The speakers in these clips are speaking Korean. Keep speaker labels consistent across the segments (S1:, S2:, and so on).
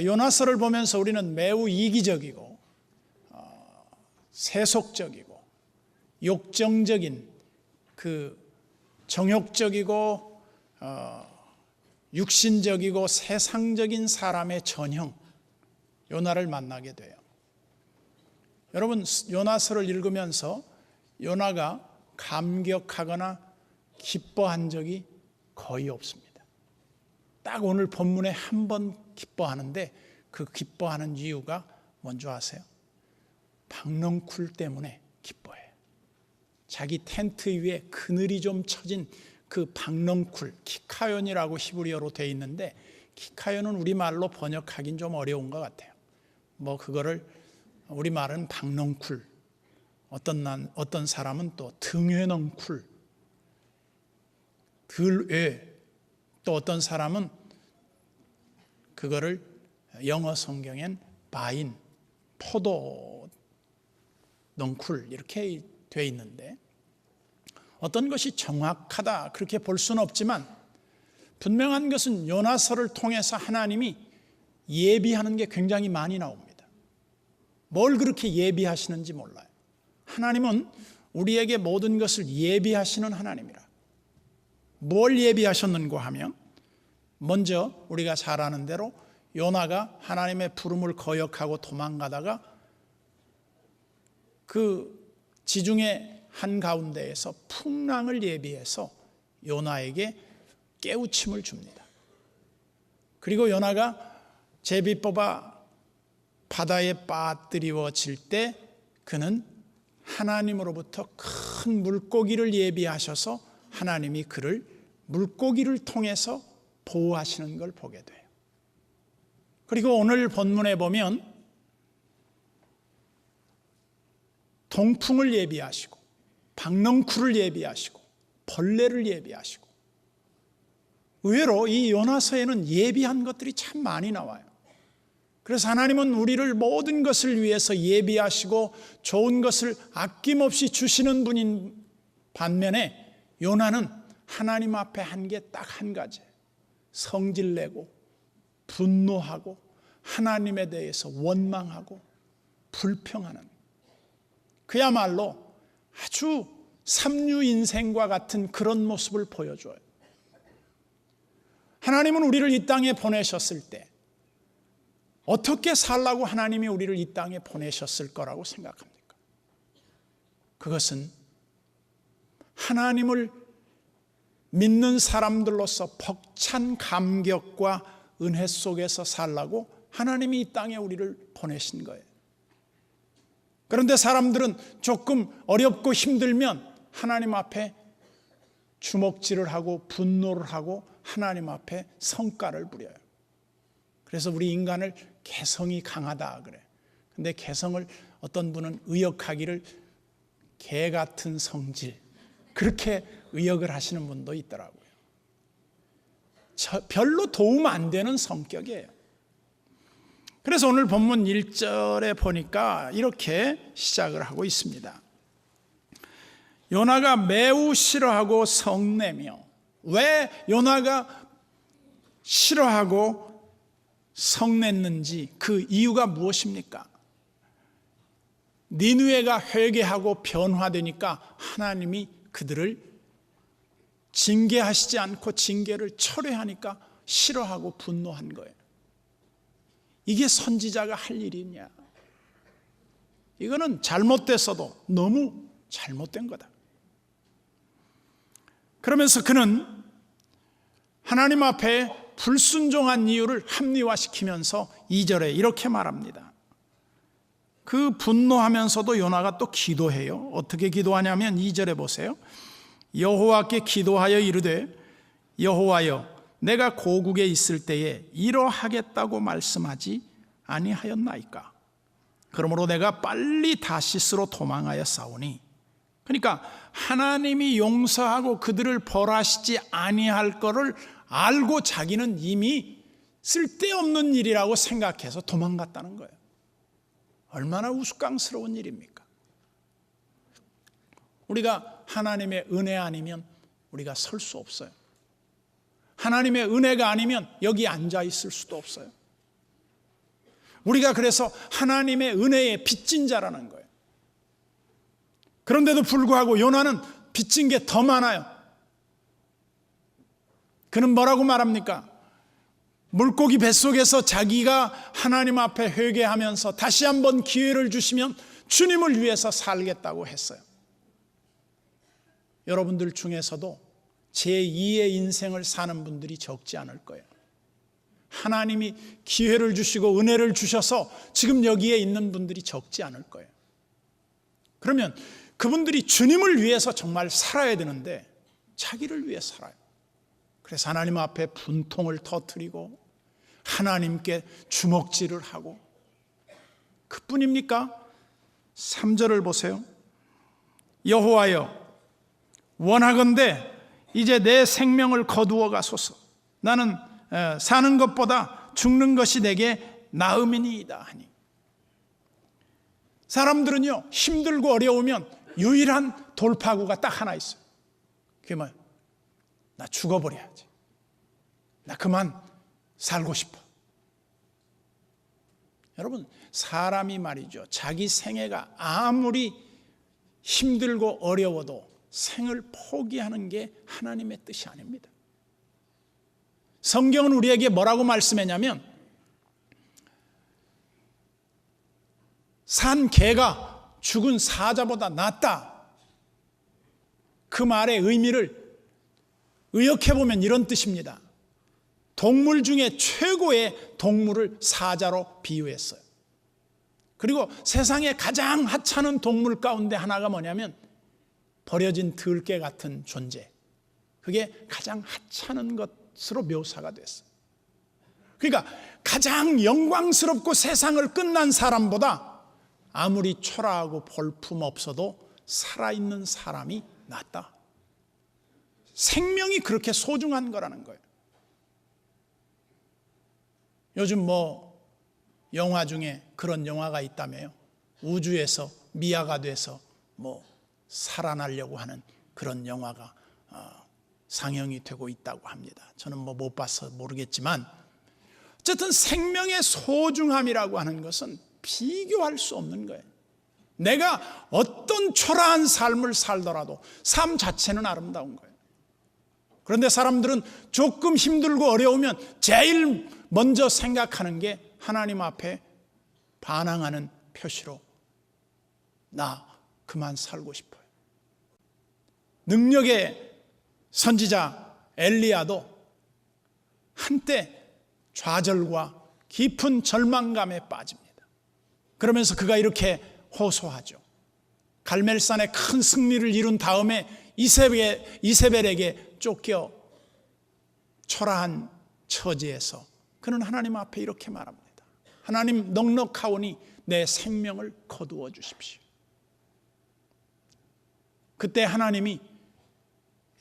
S1: 요나서를 보면서 우리는 매우 이기적이고 세속적이고 욕정적인 그 정욕적이고 육신적이고 세상적인 사람의 전형 요나를 만나게 돼요. 여러분, 요나서를 읽으면서 요나가 감격하거나 기뻐한 적이 거의 없습니다. 딱 오늘 본문에 한 번 기뻐하는데 그 기뻐하는 이유가 뭔지 아세요? 박넝쿨 때문에 기뻐해요. 자기 텐트 위에 그늘이 좀 쳐진 그 박넝쿨, 키카연이라고 히브리어로 되어 있는데 키카연은 우리말로 번역하긴 좀 어려운 것 같아요. 그거를 우리말은 박넝쿨, 어떤 사람은 또 등회넝쿨, 들외, 또 어떤 사람은 그거를 영어 성경엔 바인, 포도 넝쿨 이렇게 되어 있는데 어떤 것이 정확하다 그렇게 볼 수는 없지만 분명한 것은 요나서를 통해서 하나님이 예비하는 게 굉장히 많이 나옵니다. 뭘 그렇게 예비하시는지 몰라요. 하나님은 우리에게 모든 것을 예비하시는 하나님이라. 뭘 예비하셨는가 하면 먼저 우리가 잘 아는 대로 요나가 하나님의 부름을 거역하고 도망가다가 그 지중해 한가운데에서 풍랑을 예비해서 요나에게 깨우침을 줍니다. 그리고 요나가 제비 뽑아 바다에 빠뜨리워질 때 그는 하나님으로부터 큰 물고기를 예비하셔서 하나님이 그를 물고기를 통해서 보호하시는 걸 보게 돼요. 그리고 오늘 본문에 보면 동풍을 예비하시고 박넝쿨을 예비하시고 벌레를 예비하시고 의외로 이 요나서에는 예비한 것들이 참 많이 나와요. 그래서 하나님은 우리를 모든 것을 위해서 예비하시고 좋은 것을 아낌없이 주시는 분인 반면에 요나는 하나님 앞에 한 게 딱 한 가지, 성질내고 분노하고 하나님에 대해서 원망하고 불평하는, 그야말로 아주 삼류 인생과 같은 그런 모습을 보여줘요. 하나님은 우리를 이 땅에 보내셨을 때 어떻게 살라고 하나님이 우리를 이 땅에 보내셨을 거라고 생각합니까? 그것은 하나님을 믿는 사람들로서 벅찬 감격과 은혜 속에서 살라고 하나님이 이 땅에 우리를 보내신 거예요. 그런데 사람들은 조금 어렵고 힘들면 하나님 앞에 주먹질을 하고 분노를 하고 하나님 앞에 성가를 부려요. 그래서 우리 인간을 개성이 강하다 그래. 근데 개성을 어떤 분은 의역하기를 개 같은 성질, 그렇게 의역을 하시는 분도 있더라고요. 별로 도움 안 되는 성격이에요. 그래서 오늘 본문 1절에 보니까 이렇게 시작을 하고 있습니다. 요나가 매우 싫어하고 성내며. 왜 요나가 싫어하고 성냈는지 그 이유가 무엇입니까? 니느웨가 회개하고 변화되니까 하나님이 그들을 징계하시지 않고 징계를 철회하니까 싫어하고 분노한 거예요. 이게 선지자가 할 일이냐? 이거는 잘못됐어도 너무 잘못된 거다. 그러면서 그는 하나님 앞에 불순종한 이유를 합리화시키면서 2절에 이렇게 말합니다. 그 분노하면서도 요나가 또 기도해요. 어떻게 기도하냐면 2절에 보세요. 여호와께 기도하여 이르되 여호와여 내가 고국에 있을 때에 이러하겠다고 말씀하지 아니하였나이까? 그러므로 내가 빨리 다시스로 도망하여 싸우니. 그러니까 하나님이 용서하고 그들을 벌하시지 아니할 거를 알고 자기는 이미 쓸데없는 일이라고 생각해서 도망갔다는 거예요. 얼마나 우스꽝스러운 일입니까? 우리가 하나님의 은혜 아니면 우리가 설 수 없어요. 하나님의 은혜가 아니면 여기 앉아 있을 수도 없어요. 우리가 그래서 하나님의 은혜에 빚진 자라는 거예요. 그런데도 불구하고 요나는 빚진 게 더 많아요. 그는 뭐라고 말합니까? 물고기 뱃속에서 자기가 하나님 앞에 회개하면서 다시 한번 기회를 주시면 주님을 위해서 살겠다고 했어요. 여러분들 중에서도 제2의 인생을 사는 분들이 적지 않을 거예요. 하나님이 기회를 주시고 은혜를 주셔서 지금 여기에 있는 분들이 적지 않을 거예요. 그러면 그분들이 주님을 위해서 정말 살아야 되는데 자기를 위해 살아요. 그래서 하나님 앞에 분통을 터뜨리고 하나님께 주먹질을 하고, 그뿐입니까? 3절을 보세요. 여호와여, 원하건대 이제 내 생명을 거두어 가소서. 나는 사는 것보다 죽는 것이 내게 나음이니이다 하니. 사람들은요, 힘들고 어려우면 유일한 돌파구가 딱 하나 있어요. 그게 뭐예요? 나 죽어버려야지. 나 그만 살고 싶어. 여러분, 사람이 말이죠, 자기 생애가 아무리 힘들고 어려워도 생을 포기하는 게 하나님의 뜻이 아닙니다. 성경은 우리에게 뭐라고 말씀했냐면, 산 개가 죽은 사자보다 낫다. 그 말의 의미를 의역해보면 이런 뜻입니다. 동물 중에 최고의 동물을 사자로 비유했어요. 그리고 세상에 가장 하찮은 동물 가운데 하나가 뭐냐면 버려진 들개 같은 존재. 그게 가장 하찮은 것으로 묘사가 됐어요. 그러니까 가장 영광스럽고 세상을 끝난 사람보다 아무리 초라하고 볼품 없어도 살아있는 사람이 낫다. 생명이 그렇게 소중한 거라는 거예요. 요즘 영화 중에 그런 영화가 있다며요. 우주에서 미아가 돼서 살아나려고 하는 그런 영화가 상영이 되고 있다고 합니다. 저는 못 봐서 모르겠지만, 어쨌든 생명의 소중함이라고 하는 것은 비교할 수 없는 거예요. 내가 어떤 초라한 삶을 살더라도 삶 자체는 아름다운 거예요. 그런데 사람들은 조금 힘들고 어려우면 제일 먼저 생각하는 게 하나님 앞에 반항하는 표시로 나 그만 살고 싶어요. 능력의 선지자 엘리야도 한때 좌절과 깊은 절망감에 빠집니다. 그러면서 그가 이렇게 호소하죠. 갈멜산에 큰 승리를 이룬 다음에 이세벨에게 쫓겨 초라한 처지에서 그는 하나님 앞에 이렇게 말합니다. 하나님, 넉넉하오니 내 생명을 거두어 주십시오. 그때 하나님이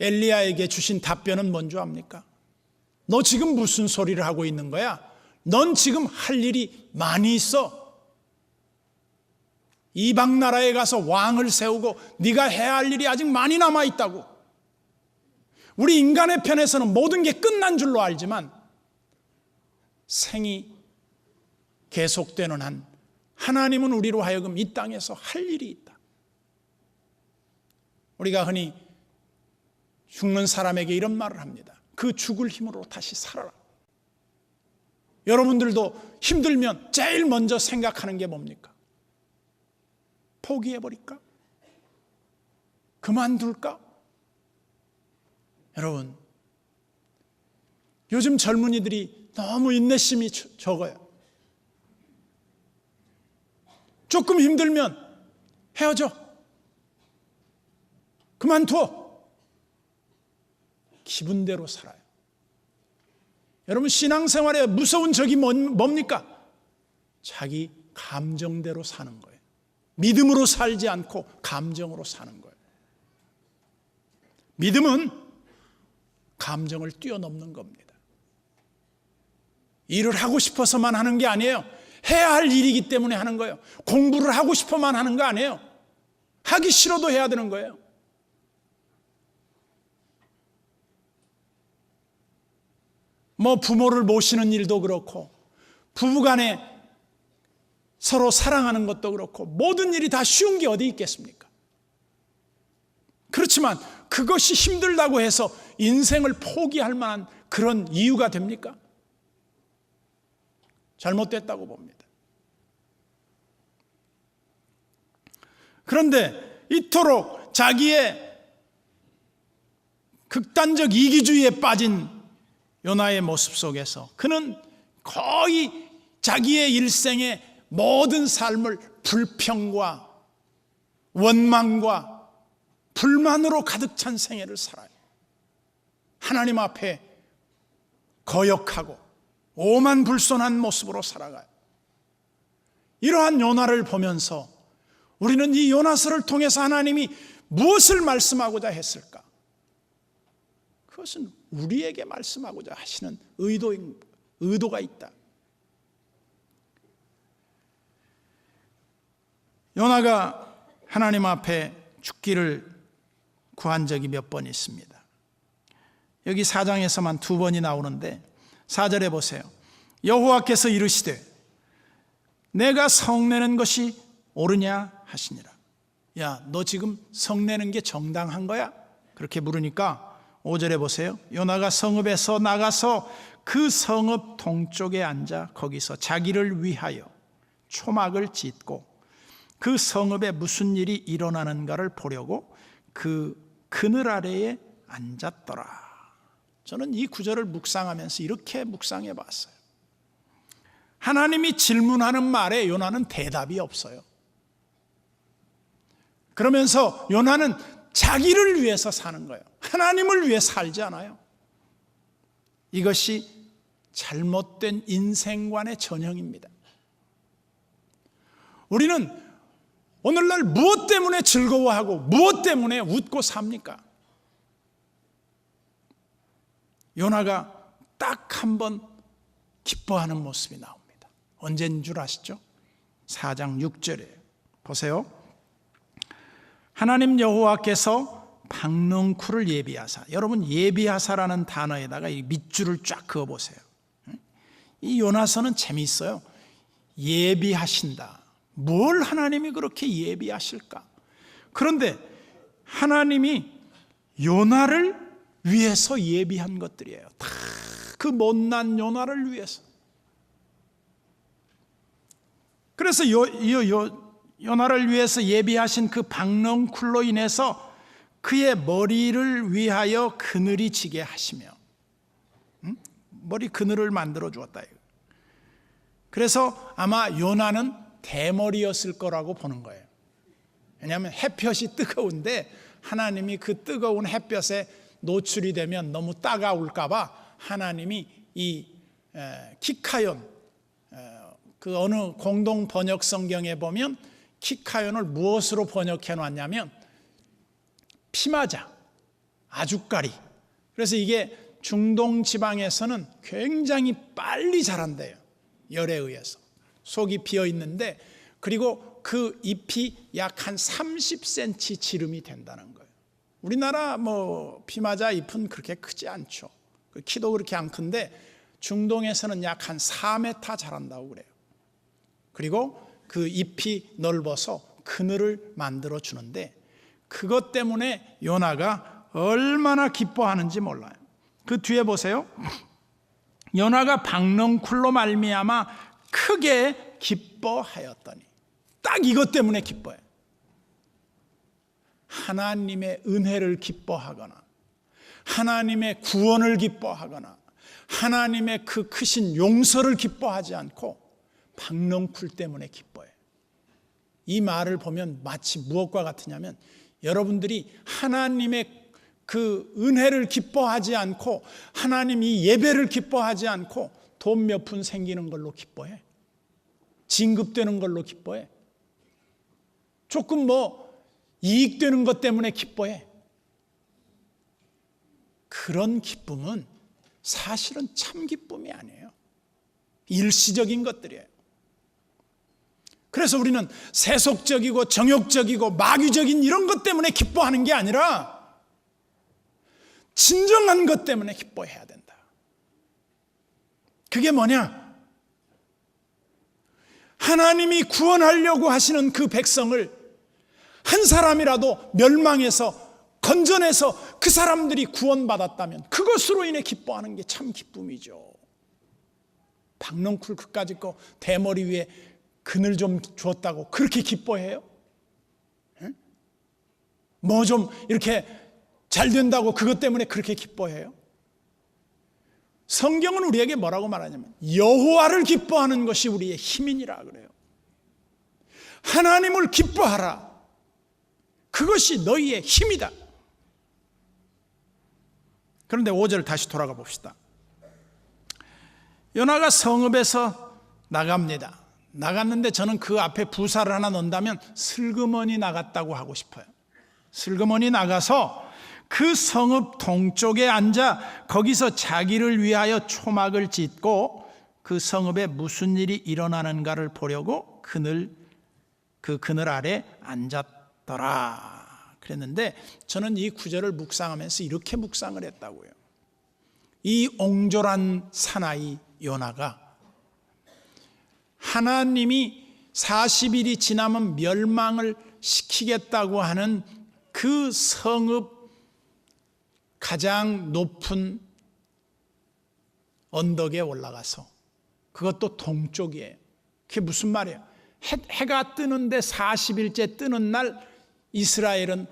S1: 엘리야에게 주신 답변은 뭔지 압니까? 너 지금 무슨 소리를 하고 있는 거야? 넌 지금 할 일이 많이 있어. 이방 나라에 가서 왕을 세우고 네가 해야 할 일이 아직 많이 남아 있다고. 우리 인간의 편에서는 모든 게 끝난 줄로 알지만 생이 계속되는 한 하나님은 우리로 하여금 이 땅에서 할 일이 있다. 우리가 흔히 죽는 사람에게 이런 말을 합니다. 그 죽을 힘으로 다시 살아라. 여러분들도 힘들면 제일 먼저 생각하는 게 뭡니까? 포기해버릴까? 그만둘까? 여러분, 요즘 젊은이들이 너무 인내심이 적어요. 조금 힘들면 헤어져. 그만둬. 기분대로 살아요. 여러분, 신앙생활에 무서운 적이 뭡니까? 자기 감정대로 사는 거예요. 믿음으로 살지 않고 감정으로 사는 거예요. 믿음은 감정을 뛰어넘는 겁니다. 일을 하고 싶어서만 하는 게 아니에요. 해야 할 일이기 때문에 하는 거예요. 공부를 하고 싶어만 하는 거 아니에요. 하기 싫어도 해야 되는 거예요. 부모를 모시는 일도 그렇고, 부부간에 서로 사랑하는 것도 그렇고 모든 일이 다 쉬운 게 어디 있겠습니까? 그렇지만 그것이 힘들다고 해서 인생을 포기할 만한 그런 이유가 됩니까? 잘못됐다고 봅니다. 그런데 이토록 자기의 극단적 이기주의에 빠진 요나의 모습 속에서 그는 거의 자기의 일생의 모든 삶을 불평과 원망과 불만으로 가득 찬 생애를 살아요. 하나님 앞에 거역하고 오만불손한 모습으로 살아가요. 이러한 요나를 보면서 우리는 이 요나서를 통해서 하나님이 무엇을 말씀하고자 했을까? 그것은 우리에게 말씀하고자 하시는 의도가 있다. 요나가 하나님 앞에 죽기를 구한 적이 몇 번 있습니다. 여기 4장에서만 2번이 나오는데 4절에 보세요. 여호와께서 이르시되 내가 성내는 것이 옳으냐 하시니라. 야, 너 지금 성내는 게 정당한 거야? 그렇게 물으니까 5절에 보세요. 요나가 성읍에서 나가서 그 성읍 동쪽에 앉아 거기서 자기를 위하여 초막을 짓고 그 성읍에 무슨 일이 일어나는가를 보려고 그 그늘 아래에 앉았더라. 저는 이 구절을 묵상하면서 이렇게 묵상해 봤어요. 하나님이 질문하는 말에 요나는 대답이 없어요. 그러면서 요나는 자기를 위해서 사는 거예요. 하나님을 위해 살지 않아요. 이것이 잘못된 인생관의 전형입니다. 우리는 오늘날 무엇 때문에 즐거워하고 무엇 때문에 웃고 삽니까? 요나가 딱 한 번 기뻐하는 모습이 나옵니다. 언제인 줄 아시죠? 4장 6절에 보세요. 하나님 여호와께서 박넝쿨을 예비하사, 여러분 예비하사라는 단어에다가 이 밑줄을 쫙 그어보세요. 이 요나서는 재미있어요. 예비하신다. 뭘 하나님이 그렇게 예비하실까? 그런데 하나님이 요나를 위해서 예비한 것들이에요. 다 그 못난 요나를 위해서. 그래서 요나를 위해서 예비하신 그 박넝쿨로 인해서 그의 머리를 위하여 그늘이 지게 하시며, 머리 그늘을 만들어 주었다. 그래서 아마 요나는 대머리였을 거라고 보는 거예요. 왜냐하면 햇볕이 뜨거운데 하나님이 그 뜨거운 햇볕에 노출이 되면 너무 따가울까 봐 하나님이 이 키카yon, 그 어느 공동 번역 성경에 보면 키카연을 무엇으로 번역해 놨냐면 피마자, 아주까리. 그래서 이게 중동 지방에서는 굉장히 빨리 자란대요. 열에 의해서. 속이 비어 있는데, 그리고 그 잎이 약 한 30cm 지름이 된다는 거예요. 우리나라 피마자 잎은 그렇게 크지 않죠. 키도 그렇게 안 큰데 중동에서는 약 한 4m 자란다고 그래요. 그리고 그 잎이 넓어서 그늘을 만들어 주는데, 그것 때문에 요나가 얼마나 기뻐하는지 몰라요. 그 뒤에 보세요. 요나가 박넝쿨로 말미암아 크게 기뻐하였더니, 딱 이것 때문에 기뻐해요. 하나님의 은혜를 기뻐하거나 하나님의 구원을 기뻐하거나 하나님의 그 크신 용서를 기뻐하지 않고 박넝쿨 때문에 기뻐해요. 이 말을 보면 마치 무엇과 같으냐면, 여러분들이 하나님의 그 은혜를 기뻐하지 않고 하나님 이 예배를 기뻐하지 않고 돈 몇 푼 생기는 걸로 기뻐해. 진급되는 걸로 기뻐해. 조금 이익되는 것 때문에 기뻐해. 그런 기쁨은 사실은 참 기쁨이 아니에요. 일시적인 것들이에요. 그래서 우리는 세속적이고 정욕적이고 마귀적인 이런 것 때문에 기뻐하는 게 아니라 진정한 것 때문에 기뻐해야 된다. 그게 뭐냐? 하나님이 구원하려고 하시는 그 백성을 한 사람이라도 멸망해서 건져내서 그 사람들이 구원받았다면 그것으로 인해 기뻐하는 게 참 기쁨이죠. 박넝쿨 그까짓 거 대머리 위에 그늘 좀 주었다고 그렇게 기뻐해요? 뭐 좀 이렇게 잘 된다고 그것 때문에 그렇게 기뻐해요? 성경은 우리에게 뭐라고 말하냐면 여호와를 기뻐하는 것이 우리의 힘이니라 그래요. 하나님을 기뻐하라. 그것이 너희의 힘이다. 그런데 5절 다시 돌아가 봅시다. 요나가 성읍에서 나갑니다. 나갔는데 저는 그 앞에 부사를 하나 넣는다면 슬그머니 나갔다고 하고 싶어요. 슬그머니 나가서 그 성읍 동쪽에 앉아 거기서 자기를 위하여 초막을 짓고 그 성읍에 무슨 일이 일어나는가를 보려고 그 그늘 아래 앉았더라 그랬는데, 저는 이 구절을 묵상하면서 이렇게 묵상을 했다고요. 이 옹졸한 사나이 요나가 하나님이 40일이 지나면 멸망을 시키겠다고 하는 그 성읍 가장 높은 언덕에 올라가서, 그것도 동쪽이에요. 그게 무슨 말이에요? 해가 뜨는데 40일째 뜨는 날 이스라엘은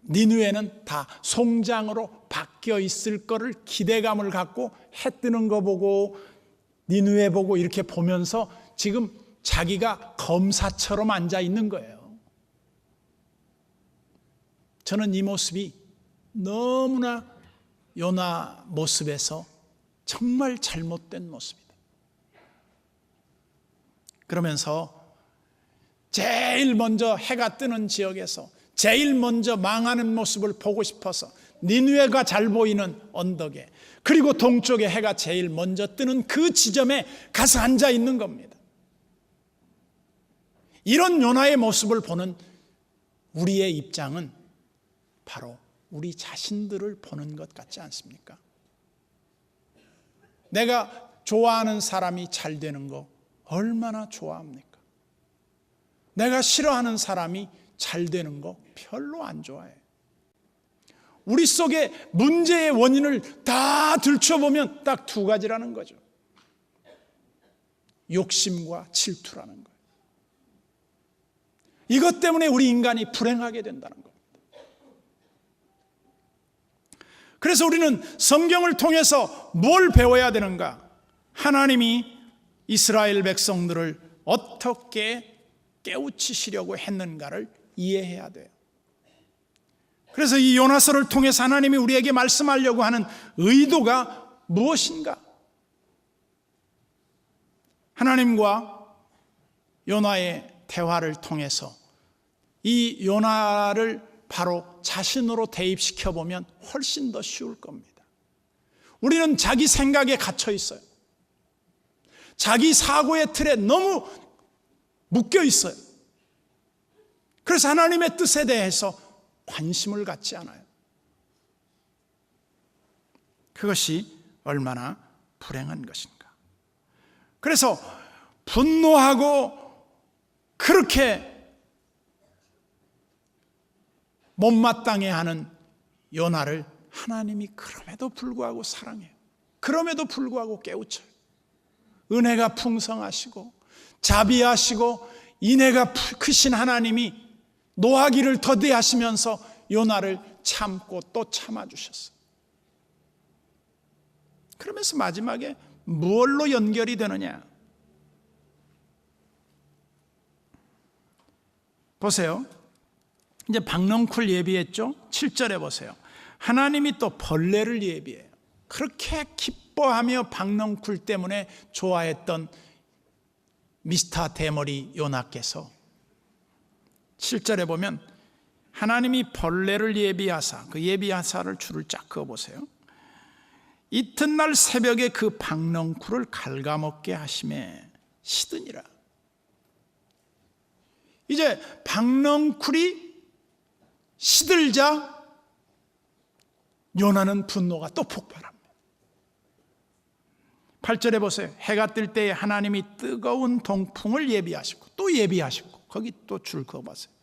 S1: 니느웨는 다 송장으로 바뀌어 있을 거를 기대감을 갖고 해 뜨는 거 보고 니느웨 보고 이렇게 보면서 지금 자기가 검사처럼 앉아 있는 거예요. 저는 이 모습이 너무나 요나 모습에서 정말 잘못된 모습이다. 그러면서 제일 먼저 해가 뜨는 지역에서 제일 먼저 망하는 모습을 보고 싶어서 니느웨가 잘 보이는 언덕에, 그리고 동쪽에 해가 제일 먼저 뜨는 그 지점에 가서 앉아 있는 겁니다. 이런 요나의 모습을 보는 우리의 입장은 바로 우리 자신들을 보는 것 같지 않습니까? 내가 좋아하는 사람이 잘 되는 거 얼마나 좋아합니까? 내가 싫어하는 사람이 잘 되는 거 별로 안 좋아해요. 우리 속에 문제의 원인을 다 들춰보면 딱 두 가지라는 거죠. 욕심과 질투라는 거예요. 이것 때문에 우리 인간이 불행하게 된다는 겁니다. 그래서 우리는 성경을 통해서 뭘 배워야 되는가? 하나님이 이스라엘 백성들을 어떻게 깨우치시려고 했는가를 이해해야 돼요. 그래서 이 요나서를 통해서 하나님이 우리에게 말씀하려고 하는 의도가 무엇인가? 하나님과 요나의 대화를 통해서 이 요나를 바로 자신으로 대입시켜 보면 훨씬 더 쉬울 겁니다. 우리는 자기 생각에 갇혀 있어요. 자기 사고의 틀에 너무 묶여 있어요. 그래서 하나님의 뜻에 대해서 관심을 갖지 않아요. 그것이 얼마나 불행한 것인가. 그래서 분노하고 그렇게 못마땅해 하는 요나를 하나님이 그럼에도 불구하고 사랑해요. 그럼에도 불구하고 깨우쳐요. 은혜가 풍성하시고 자비하시고 인애가 크신 하나님이 노하기를 더디하시면서 요나를 참고 또 참아주셨어요. 그러면서 마지막에 무엇로 연결이 되느냐? 보세요. 이제 박넝쿨 예비했죠? 7절에 보세요. 하나님이 또 벌레를 예비해요. 그렇게 기뻐하며 박넝쿨 때문에 좋아했던 미스터 대머리 요나께서 7절에 보면 하나님이 벌레를 예비하사, 그 예비하사를 줄을 쫙 그어보세요. 이튿날 새벽에 그 박넝쿨을 갉아먹게 하심에 시드니라. 이제 박넝쿨이 시들자 요나는 분노가 또 폭발합니다. 8절에 보세요. 해가 뜰 때에 하나님이 뜨거운 동풍을 예비하시고, 또 예비하시고, 거기 또 줄 그어봤어요.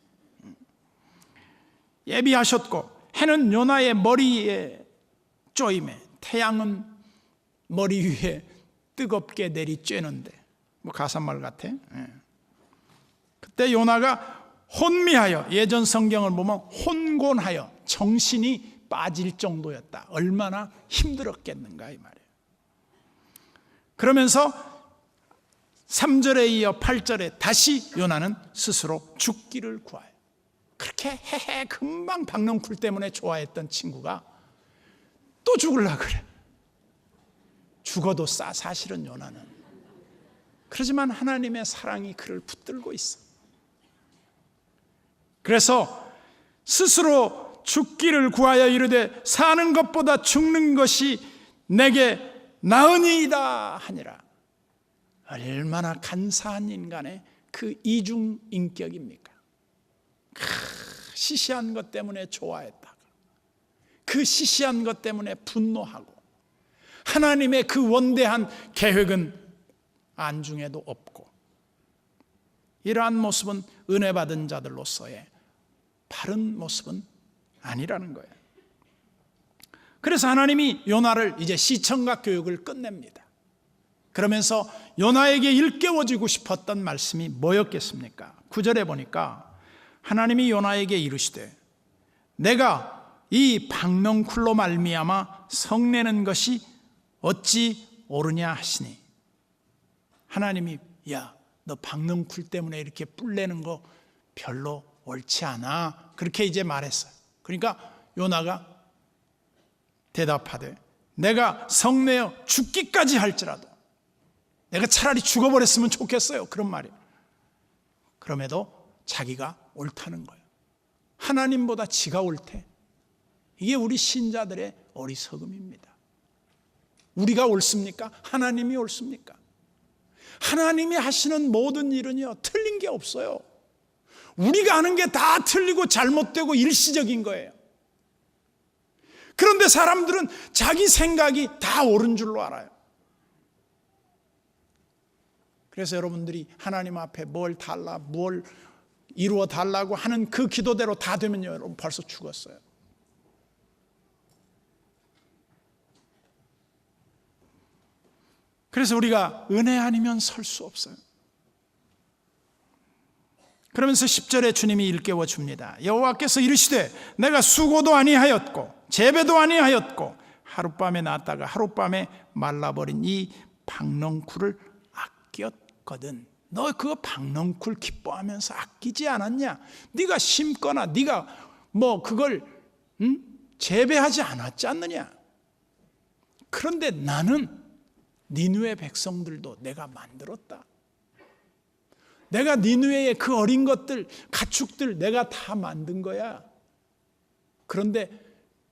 S1: 예비하셨고, 해는 요나의 머리에 쪼임에, 태양은 머리 위에 뜨겁게 내리쬐는데, 뭐 가사말 같아. 그때 요나가 혼미하여, 예전 성경을 보면 혼곤하여 정신이 빠질 정도였다. 얼마나 힘들었겠는가 이 말이에요. 그러면서 3절에 이어 8절에 다시 요나는 스스로 죽기를 구하여, 그렇게 금방 박넝쿨 때문에 좋아했던 친구가 또 죽으려고 그래. 죽어도 사실은 요나는. 그렇지만 하나님의 사랑이 그를 붙들고 있어. 그래서 스스로 죽기를 구하여 이르되 사는 것보다 죽는 것이 내게 나으니이다 하니라. 얼마나 간사한 인간의 그 이중 인격입니까? 시시한 것 때문에 좋아했다가 그 시시한 것 때문에 분노하고 하나님의 그 원대한 계획은 안중에도 없고, 이러한 모습은 은혜 받은 자들로서의 바른 모습은 아니라는 거예요. 그래서 하나님이 요나를 이제 시청각 교육을 끝냅니다. 그러면서 요나에게 일깨워주고 싶었던 말씀이 뭐였겠습니까? 9절에 보니까 하나님이 요나에게 이르시되 내가 이 박넝쿨로 말미암아 성내는 것이 어찌 옳으냐 하시니, 하나님이 야, 너 박넝쿨 때문에 이렇게 뿔내는 거 별로 옳지 않아, 그렇게 이제 말했어요. 그러니까 요나가 대답하되 내가 성내어 죽기까지 할지라도, 내가 차라리 죽어버렸으면 좋겠어요, 그런 말이에요. 그럼에도 자기가 옳다는 거예요. 하나님보다 지가 옳대. 이게 우리 신자들의 어리석음입니다. 우리가 옳습니까? 하나님이 옳습니까? 하나님이 하시는 모든 일은요, 틀린 게 없어요. 우리가 하는 게 다 틀리고 잘못되고 일시적인 거예요. 그런데 사람들은 자기 생각이 다 옳은 줄로 알아요. 그래서 여러분들이 하나님 앞에 뭘 이루어 달라고 하는 그 기도대로 다 되면요, 여러분 벌써 죽었어요. 그래서 우리가 은혜 아니면 설 수 없어요. 그러면서 10절에 주님이 일깨워 줍니다. 여호와께서 이르시되 내가 수고도 아니하였고 재배도 아니하였고 하룻밤에 났다가 하룻밤에 말라버린 이 박넝쿨을 아꼈거든. 너 그거 박넝쿨 기뻐하면서 아끼지 않았냐? 네가 심거나 네가 뭐 그걸 재배하지 않았지 않느냐? 그런데 나는 니느웨 백성들도 내가 만들었다. 내가 니느웨의 그 어린 것들, 가축들 내가 다 만든 거야. 그런데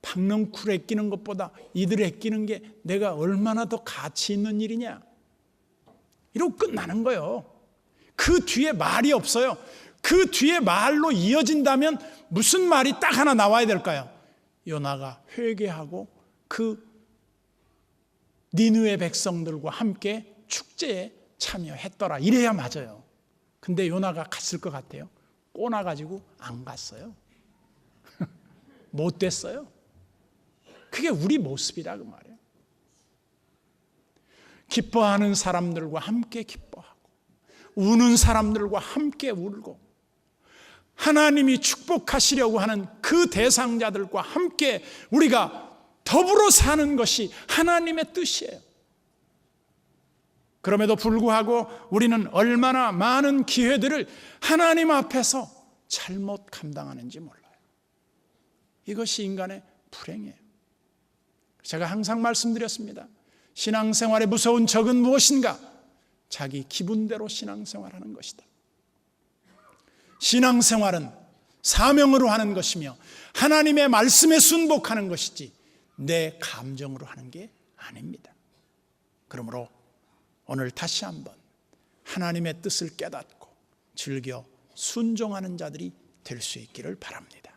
S1: 박넝쿨 애끼는 것보다 이들 애끼는 게 내가 얼마나 더 가치 있는 일이냐? 이러고 끝나는 거예요. 그 뒤에 말이 없어요. 그 뒤에 말로 이어진다면 무슨 말이 딱 하나 나와야 될까요? 요나가 회개하고 그 니느웨 백성들과 함께 축제에 참여했더라, 이래야 맞아요. 근데 요나가 갔을 것 같아요? 꼬나가지고 안 갔어요. 못 됐어요. 그게 우리 모습이라 그 말이에요. 기뻐하는 사람들과 함께 기뻐하고 우는 사람들과 함께 울고 하나님이 축복하시려고 하는 그 대상자들과 함께 우리가 더불어 사는 것이 하나님의 뜻이에요. 그럼에도 불구하고 우리는 얼마나 많은 기회들을 하나님 앞에서 잘못 감당하는지 몰라요. 이것이 인간의 불행이에요. 제가 항상 말씀드렸습니다. 신앙생활의 무서운 적은 무엇인가? 자기 기분대로 신앙생활하는 것이다. 신앙생활은 사명으로 하는 것이며 하나님의 말씀에 순복하는 것이지 내 감정으로 하는 게 아닙니다. 그러므로 오늘 다시 한번 하나님의 뜻을 깨닫고 즐겨 순종하는 자들이 될 수 있기를 바랍니다.